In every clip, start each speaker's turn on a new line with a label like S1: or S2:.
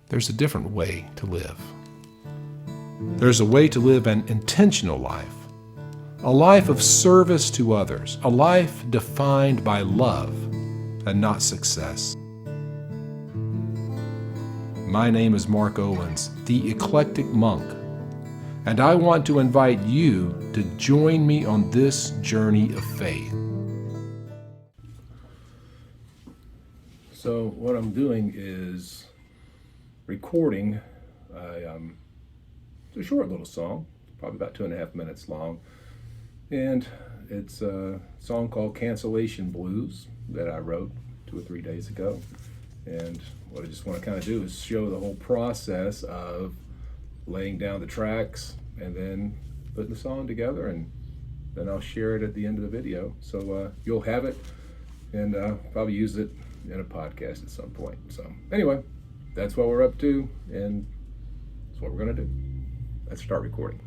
S1: There's a different way to live. There's a way to live an intentional life, a life of service to others, a life defined by love and not success. My name is Mark Owens, the Eclectic Monk, and I want to invite you to join me on this journey of faith. So what I'm doing is recording it's a short little song, probably about 2.5 minutes long, and it's a song called Cancellation Blues that I wrote 2 or 3 days ago. And what I just want to kind of do is show the whole process of laying down the tracks and then putting the song together, and then I'll share it at the end of the video. So you'll have it, and probably use it in a podcast at some point. So anyway, that's what we're up to, and that's what we're going to do. Let's start recording.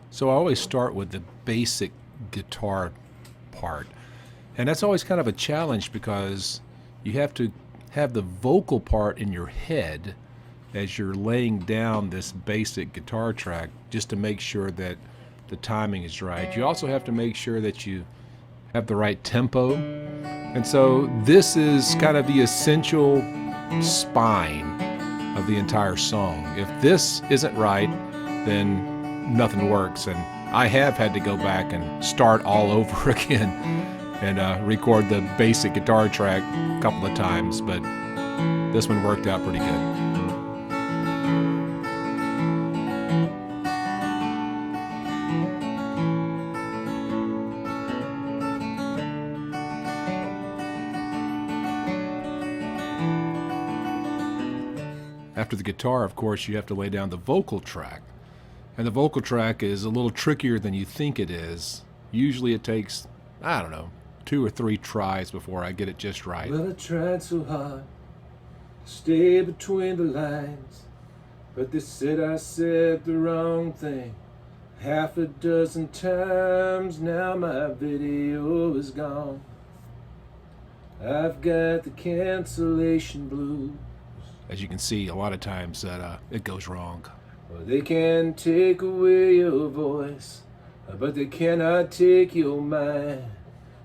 S1: So I always start with the basic guitar part, and that's always kind of a challenge because you have to have the vocal part in your head as you're laying down this basic guitar track, just to make sure that the timing is right. You also have to make sure that you have the right tempo, and so this is kind of the essential spine of the entire song. If this isn't right, then nothing works, and I have had to go back and start all over again and record the basic guitar track a couple of times, but this one worked out pretty good. After the guitar, of course, you have to lay down the vocal track. And the vocal track is a little trickier than you think it is. Usually it takes, 2 or 3 tries before I get it just right.
S2: Well, I tried so hard to stay between the lines, but they said I said the wrong thing 6 times. Now my video is gone. I've got the cancellation blues.
S1: As you can see, a lot of times that it goes wrong.
S2: Well, they can take away your voice, but they cannot take your mind.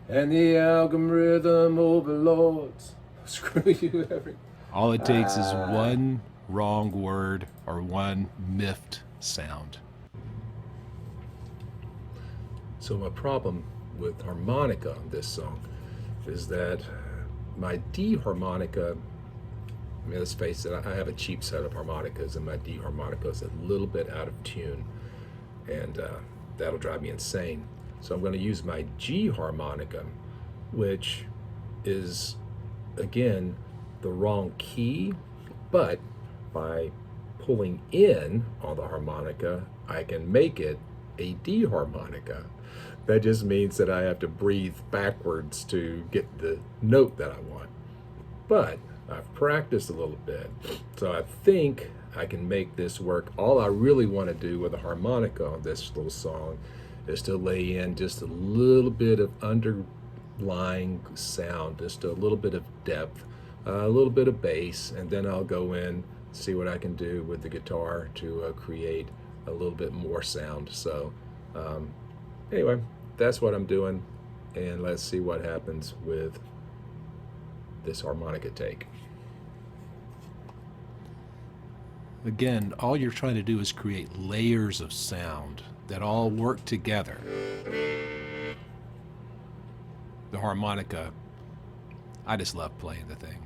S2: And the algorithm overlords screw you every.
S1: All it takes is one wrong word or one miffed sound. So my problem with harmonica on this song is that my D harmonica, let's face it, I have a cheap set of harmonicas, and my D harmonica is a little bit out of tune, and that'll drive me insane. So I'm going to use my G harmonica, which is, again, the wrong key, but by pulling in on the harmonica, I can make it a D harmonica. That just means that I have to breathe backwards to get the note that I want. But I've practiced a little bit, so I think I can make this work. All I really want to do with a harmonica on this little song is to lay in just a little bit of underlying sound, just a little bit of depth, a little bit of bass, and then I'll go in, see what I can do with the guitar to create a little bit more sound. So anyway, that's what I'm doing, and let's see what happens with this harmonica take. Again, all you're trying to do is create layers of sound that all work together. The harmonica, I just love playing the thing.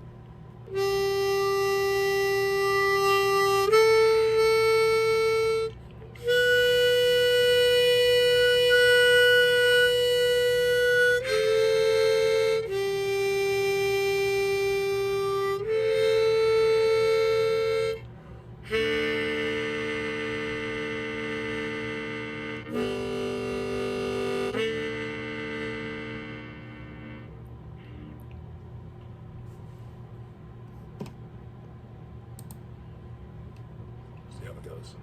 S1: Goes.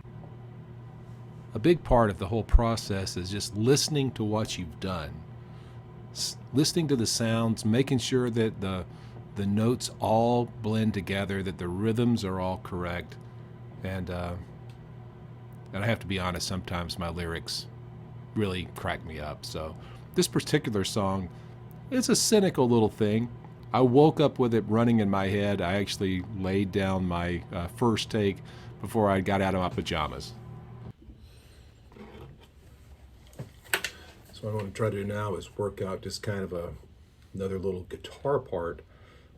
S1: A big part of the whole process is just listening to what you've done, listening to the sounds, making sure that the the notes all blend together, that the rhythms are all correct, and I have to be honest, sometimes my lyrics really crack me up. So this particular song, it's a cynical little thing. I woke up with it running in my head. I actually laid down my first take before I got out of my pajamas. So what I want to try to do now is work out just kind of another little guitar part.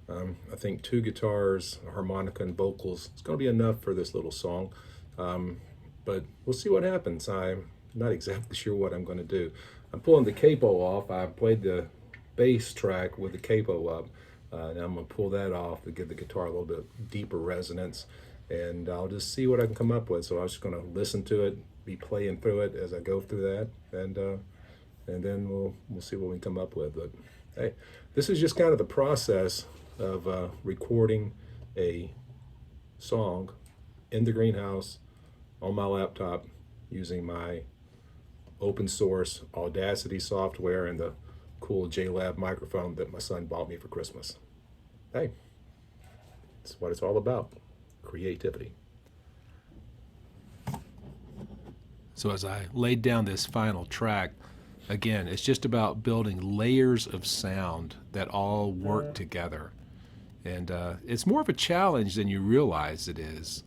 S1: I think 2 guitars, a harmonica, and vocals is going to be enough for this little song. But we'll see what happens. I'm not exactly sure what I'm going to do. I'm pulling the capo off. I played the bass track with the capo up. Now I'm going to pull that off to give the guitar a little bit deeper resonance, and I'll just see what I can come up with. So I'm just going to listen to it, be playing through it as I go through that, and then we'll see what we come up with. But hey, this is just kind of the process of recording a song in the greenhouse on my laptop using my open source Audacity software and the cool JLab microphone that my son bought me for Christmas. Hey, that's what it's all about, creativity. So as I laid down this final track, again, it's just about building layers of sound that all work together. And it's more of a challenge than you realize it is.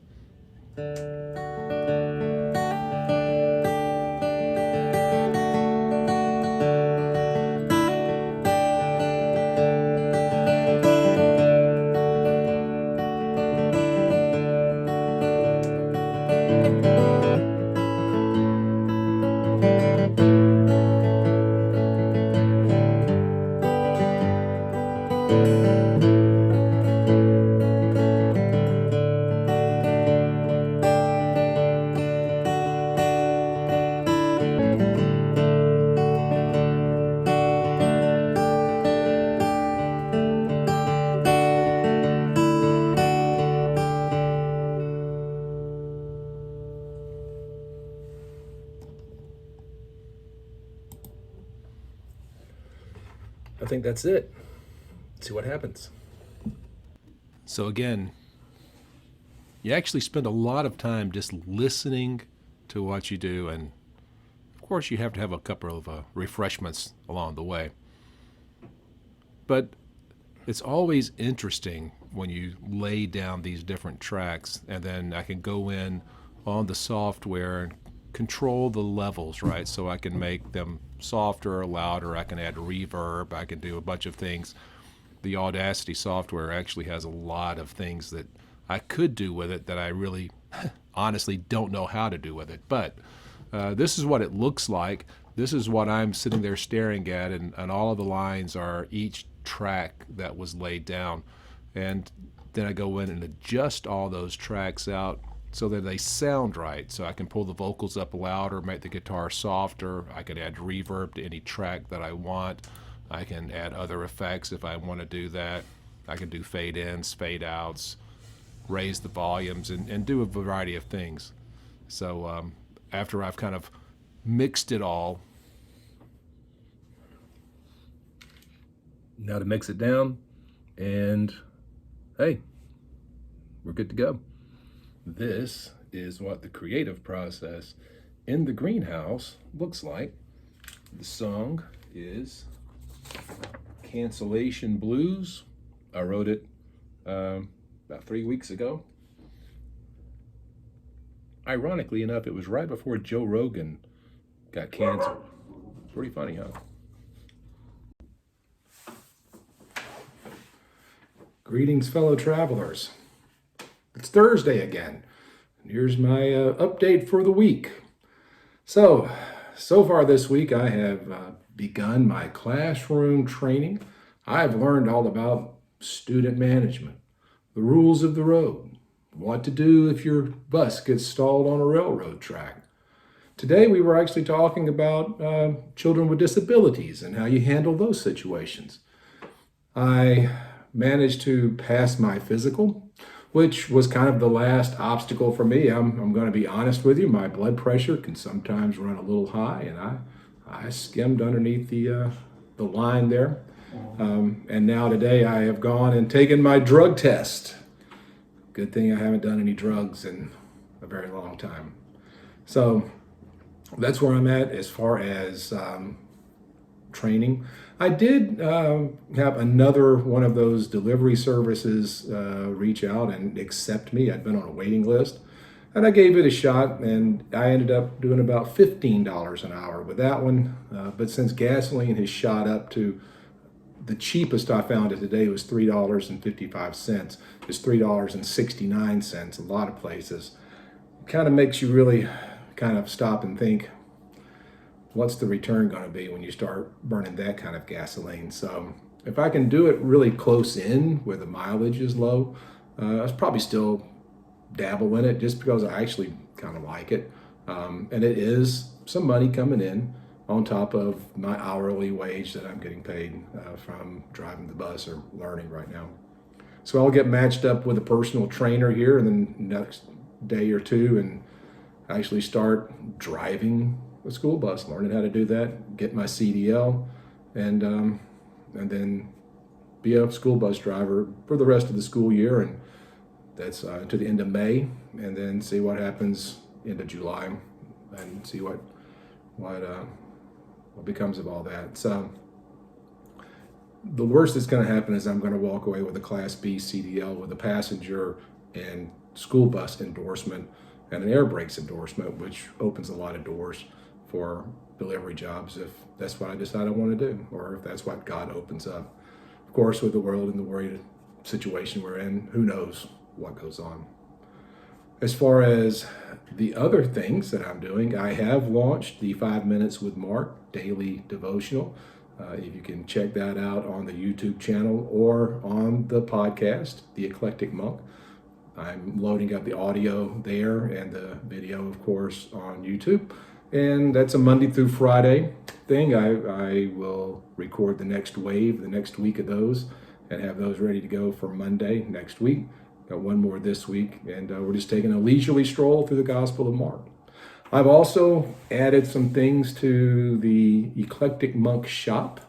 S1: I think that's it. See what happens. So again, you actually spend a lot of time just listening to what you do, and of course you have to have a couple of refreshments along the way. But it's always interesting when you lay down these different tracks, and then I can go in on the software and control the levels, right? So I can make them softer or louder. I can add reverb. I can do a bunch of things. The Audacity software actually has a lot of things that I could do with it that I really honestly don't know how to do with it. But this is what it looks like. This is what I'm sitting there staring at, and all of the lines are each track that was laid down. And then I go in and adjust all those tracks out so that they sound right. So I can pull the vocals up louder, make the guitar softer. I can add reverb to any track that I want. I can add other effects if I want to do that. I can do fade ins, fade outs, raise the volumes, and do a variety of things. So after I've kind of mixed it all, now to mix it down, and hey, we're good to go. This is what the creative process in the greenhouse looks like. The song is Cancellation Blues. I wrote it about 3 weeks ago. Ironically enough, it was right before Joe Rogan got canceled. Pretty funny, huh? Greetings, fellow travelers. It's Thursday again. Here's my update for the week. So far this week, I have begun my classroom training. I've learned all about student management, the rules of the road, what to do if your bus gets stalled on a railroad track. Today, we were actually talking about children with disabilities and how you handle those situations. I managed to pass my physical, which was kind of the last obstacle for me. I'm going to be honest with you. My blood pressure can sometimes run a little high, and I skimmed underneath the line there. And now today I have gone and taken my drug test. Good thing I haven't done any drugs in a very long time. So that's where I'm at as far as training. I did have another one of those delivery services reach out and accept me. I'd been on a waiting list, and I gave it a shot, and I ended up doing about $15 an hour with that one. But since gasoline has shot up to the cheapest I found it today was $3.55. It's $3.69 a lot of places. It kind of makes you really kind of stop and think, what's the return going to be when you start burning that kind of gasoline? So if I can do it really close in where the mileage is low, I'll probably still dabble in it just because I actually kind of like it. And it is some money coming in on top of my hourly wage that I'm getting paid from driving the bus or learning right now. So I'll get matched up with a personal trainer here in the next day or two and actually start driving a school bus, learning how to do that, get my CDL, and then be a school bus driver for the rest of the school year, and that's to the end of May, and then see what happens into July, and see what becomes of all that. So the worst that's going to happen is I'm going to walk away with a Class B CDL with a passenger and school bus endorsement and an air brakes endorsement, which opens a lot of doors for delivery jobs if that's what I decide I want to do, or if that's what God opens up. Of course, with the world and the worried situation we're in, who knows what goes on. As far as the other things that I'm doing, I have launched the 5 Minutes with Mark daily devotional. If you can check that out on the YouTube channel or on the podcast, The Eclectic Monk. I'm loading up the audio there and the video, of course, on YouTube. And that's a Monday through Friday thing. I will record the next wave, the next week of those, and have those ready to go for Monday next week. Got one more this week, and we're just taking a leisurely stroll through the Gospel of Mark. I've also added some things to the Eclectic Monk shop.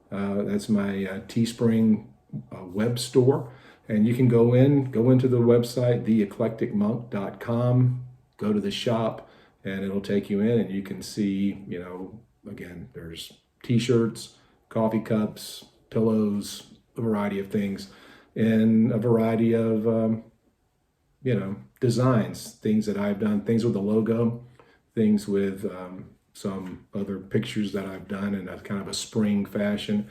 S1: That's my Teespring web store. And you can go into the website, theeclecticmonk.com, go to the shop, and it'll take you in, and you can see, again, there's t-shirts, coffee cups, pillows, a variety of things, and a variety of, designs, things that I've done, things with the logo, things with some other pictures that I've done in a kind of a spring fashion,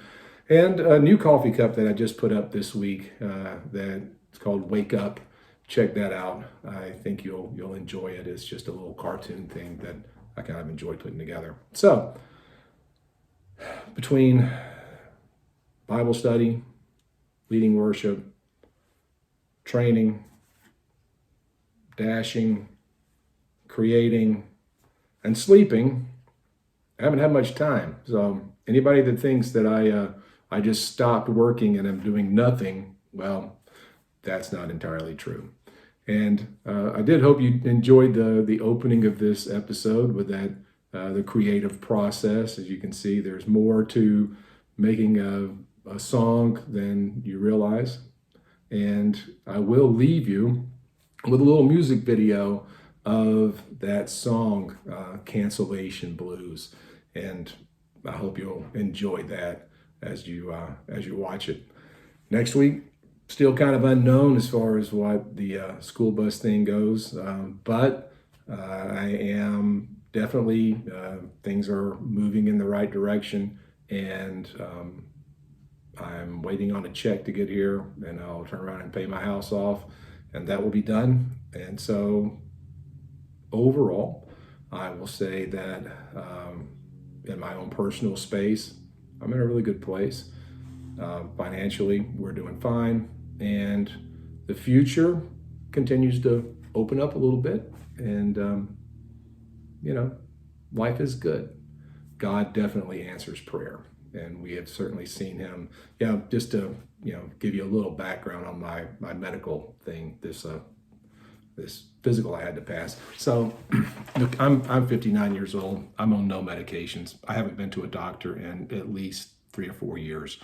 S1: and a new coffee cup that I just put up this week that's called Wake Up. Check that out. I think you'll enjoy it. It's just a little cartoon thing that I kind of enjoy putting together. So between Bible study, leading worship, training, dashing, creating, and sleeping, I haven't had much time. So anybody that thinks that I just stopped working and I'm doing nothing, well, that's not entirely true. And I did hope you enjoyed the opening of this episode with that the creative process. As you can see, there's more to making a song than you realize. And I will leave you with a little music video of that song, Cancellation Blues. And I hope you'll enjoy that as you watch it. Next week, still kind of unknown as far as what the school bus thing goes, but I am definitely, things are moving in the right direction, and I'm waiting on a check to get here, and I'll turn around and pay my house off, and that will be done. And so overall, I will say that in my own personal space, I'm in a really good place. Financially, we're doing fine. And the future continues to open up a little bit, and life is good. God definitely answers prayer, and we have certainly seen him. Just to give you a little background on my medical thing, this physical I had to pass. So look, I'm 59 years old. I'm on no medications. I haven't been to a doctor in at least 3 or 4 years.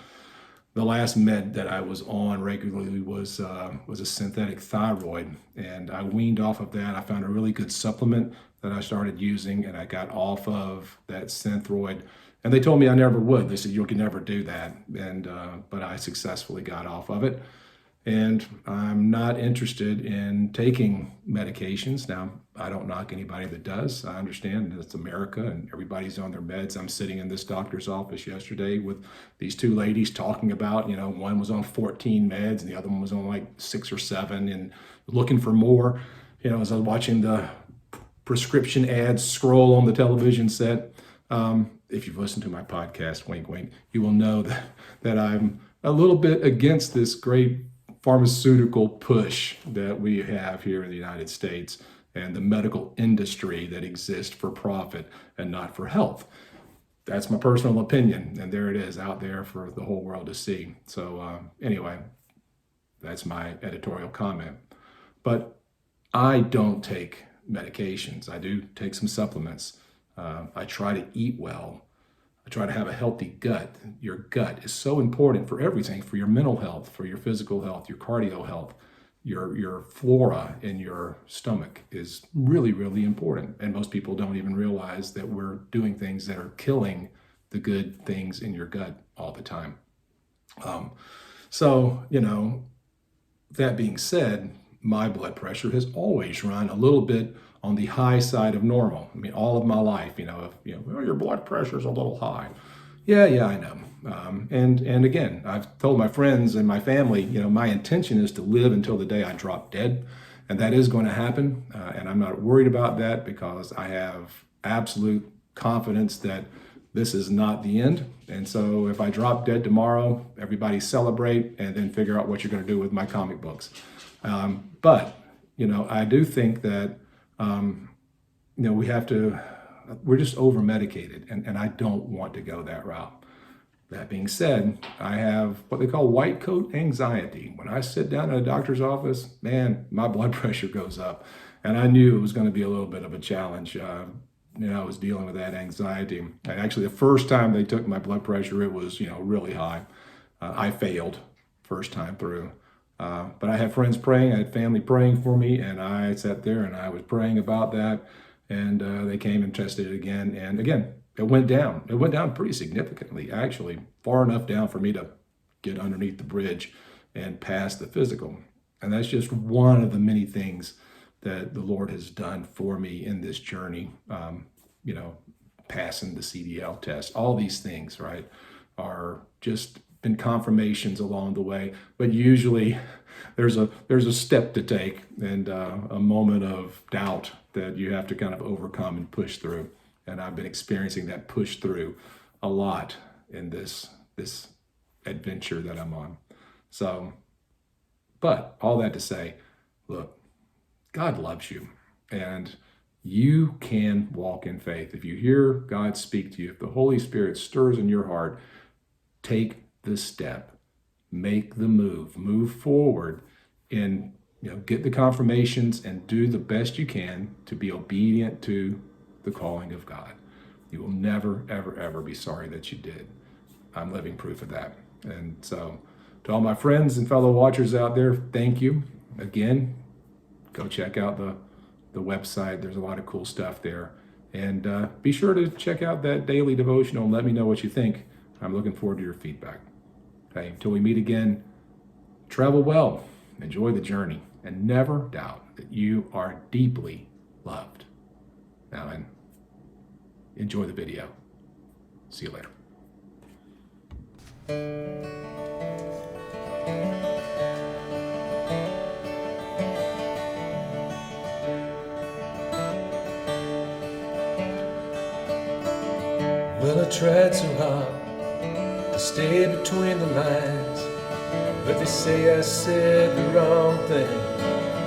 S2: the last med that I was on regularly was a synthetic thyroid, and I weaned off of that. I found a really good supplement that I started using, and I got off of that synthroid. And they told me I never would. They said you can never do that, and but I successfully got off of it. And I'm not interested in taking medications. Now, I don't knock anybody that does. I understand that it's America and everybody's on their meds. I'm sitting in this doctor's office yesterday with these two ladies talking about, one was on 14 meds and the other one was on like 6 or 7 and looking for more. As I was watching the prescription ads scroll on the television set. If you've listened to my podcast, wink, wink, you will know that I'm a little bit against this great pharmaceutical push that we have here in the United States and the medical industry that exists for profit and not for health. That's my personal opinion, and there it is out there for the whole world to see. So anyway, that's my editorial comment. But I don't take medications. I do take some supplements. I try to eat well. I try to have a healthy gut. Your gut is so important for everything, for your mental health, for your physical health, your cardio health. Your flora in your stomach is really, really important. And most people don't even realize that we're doing things that are killing the good things in your gut all the time. That being said, my blood pressure has always run a little bit on the high side of normal. I mean, all of my life, your blood pressure is a little high. Yeah, I know. And again, I've told my friends and my family, my intention is to live until the day I drop dead, and that is going to happen. And I'm not worried about that because I have absolute confidence that this is not the end. And so if I drop dead tomorrow, everybody celebrate and then figure out what you're going to do with my comic books. But I do think that, we're just over medicated, and I don't want to go that route. That being said, I have what they call white coat anxiety. When I sit down in a doctor's office, man, my blood pressure goes up, and I knew it was going to be a little bit of a challenge. I was dealing with that anxiety. Actually, the first time they took my blood pressure, it was, really high. I failed first time through. But I had friends praying, I had family praying for me, and I sat there and I was praying about that, and they came and tested it again, and again, it went down. It went down pretty significantly, actually, far enough down for me to get underneath the bridge and pass the physical. And that's just one of the many things that the Lord has done for me in this journey, passing the CDL test. All these things, right, are just been confirmations along the way, but usually there's a step to take and a moment of doubt that you have to kind of overcome and push through. And I've been experiencing that push through a lot in this adventure that I'm on. So, but all that to say, look, God loves you, and you can walk in faith. If you hear God speak to you, if the Holy Spirit stirs in your heart, take the step, make the move forward, and get the confirmations and do the best you can to be obedient to the calling of God. You will never, ever, ever be sorry that you did. I'm living proof of that. And so to all my friends and fellow watchers out there, thank you. Again, go check out the website. There's a lot of cool stuff there. And be sure to check out that daily devotional and let me know what you think. I'm looking forward to your feedback. Okay, until we meet again, travel well, enjoy the journey, and never doubt that you are deeply loved. Now then, enjoy the video. See you later.
S3: Well, I tried so hard to stay between the lines, but they say I said the wrong thing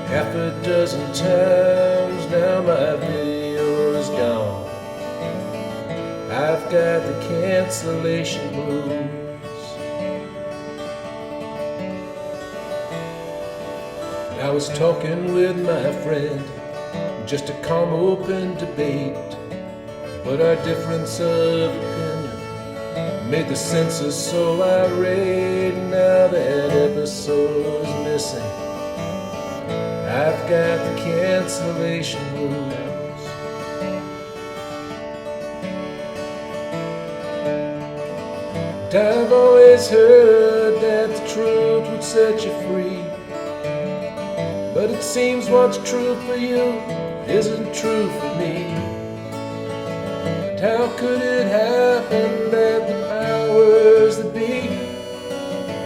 S3: half a dozen times. Now my video is gone. I've got the cancellation blues. I was talking with my friend, just a calm open debate, but our difference of opinion made the censors so irate. Now that episode's missing, I've got the cancellation blues. I've always heard that the truth would set you free, but it seems what's true for you isn't true for me. And how could it happen that the powers that be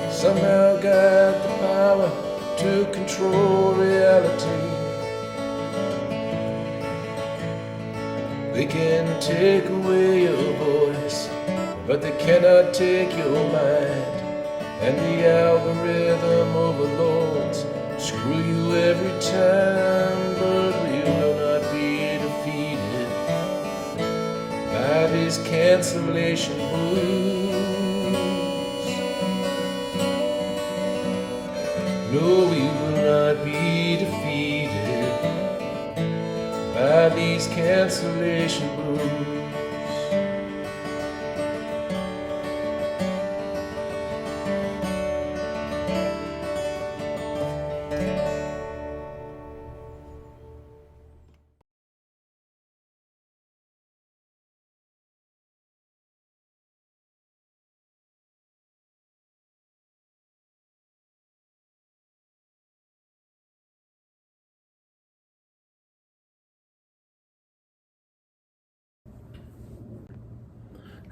S3: somehow got the power to control reality? They can take away your voice, but they cannot take your mind. And the algorithm overlords screw you every time, but we will not be defeated by these cancellation blues. No, we will not be defeated by these cancellation blues.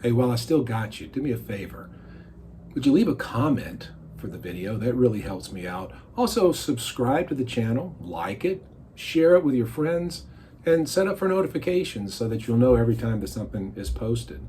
S1: Hey, while I still got you, do me a favor. Would you leave a comment for the video? That really helps me out. Also, subscribe to the channel, like it, share it with your friends, and set up for notifications so that you'll know every time that something is posted.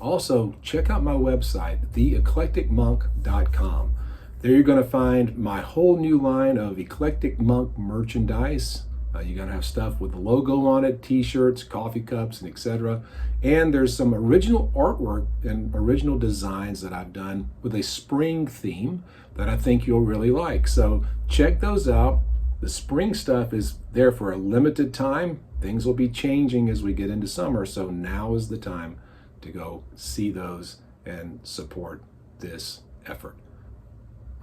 S1: Also, check out my website, theeclecticmonk.com. There you're going to find my whole new line of Eclectic Monk merchandise. You're going to have stuff with the logo on it, t-shirts, coffee cups, and etc. And there's some original artwork and original designs that I've done with a spring theme that I think you'll really like. So check those out. The spring stuff is there for a limited time. Things will be changing as we get into summer, so now is the time to go see those and support this effort.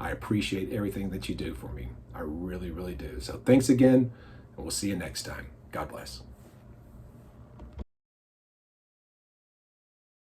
S1: I appreciate everything that you do for me. I really, really do. So thanks again, and we'll see you next time. God bless.